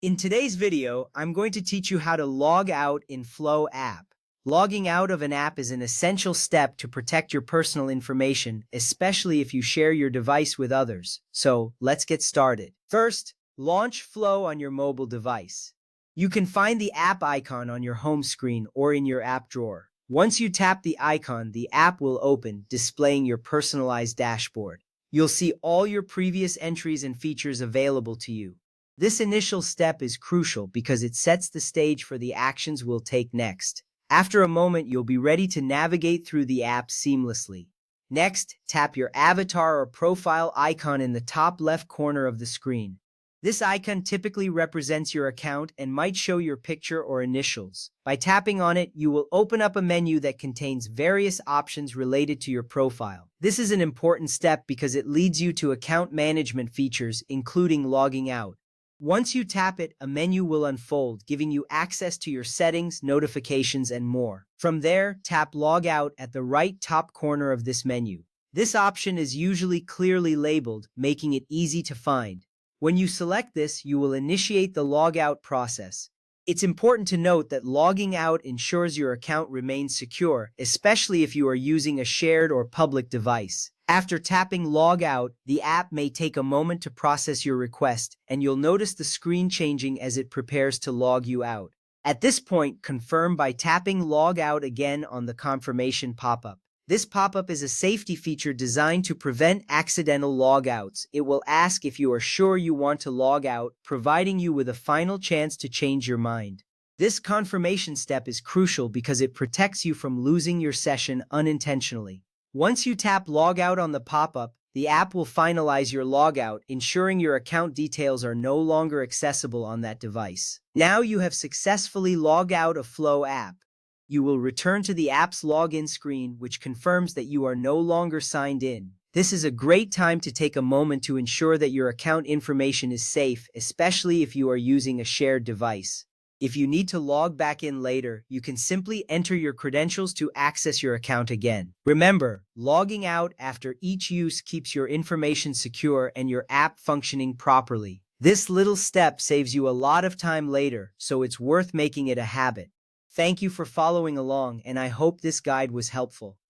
In today's video, I'm going to teach you how to log out in Flo App. Logging out of an app is an essential step to protect your personal information, especially if you share your device with others. So let's get started. First, launch Flo on your mobile device. You can find the app icon on your home screen or in your app drawer. Once you tap the icon, the app will open, displaying your personalized dashboard. You'll see all your previous entries and features available to you. This initial step is crucial because it sets the stage for the actions we'll take next. After a moment, you'll be ready to navigate through the app seamlessly. Next, tap your avatar or profile icon in the top left corner of the screen. This icon typically represents your account and might show your picture or initials. By tapping on it, you will open up a menu that contains various options related to your profile. This is an important step because it leads you to account management features, including logging out. Once you tap it, a menu will unfold, giving you access to your settings, notifications, and more. From there, tap Log Out at the right top corner of this menu. This option is usually clearly labeled, making it easy to find. When you select this, you will initiate the logout process. It's important to note that logging out ensures your account remains secure, especially if you are using a shared or public device. After tapping Log Out, the app may take a moment to process your request, and you'll notice the screen changing as it prepares to log you out. At this point, confirm by tapping Log Out again on the confirmation pop-up. This pop-up is a safety feature designed to prevent accidental logouts. It will ask if you are sure you want to log out, providing you with a final chance to change your mind. This confirmation step is crucial because it protects you from losing your session unintentionally. Once you tap Log Out on the pop-up, the app will finalize your logout, ensuring your account details are no longer accessible on that device. Now you have successfully logged out of Flo app. You will return to the app's login screen, which confirms that you are no longer signed in. This is a great time to take a moment to ensure that your account information is safe, especially if you are using a shared device. If you need to log back in later, you can simply enter your credentials to access your account again. Remember, logging out after each use keeps your information secure and your app functioning properly. This little step saves you a lot of time later, so it's worth making it a habit. Thank you for following along, and I hope this guide was helpful.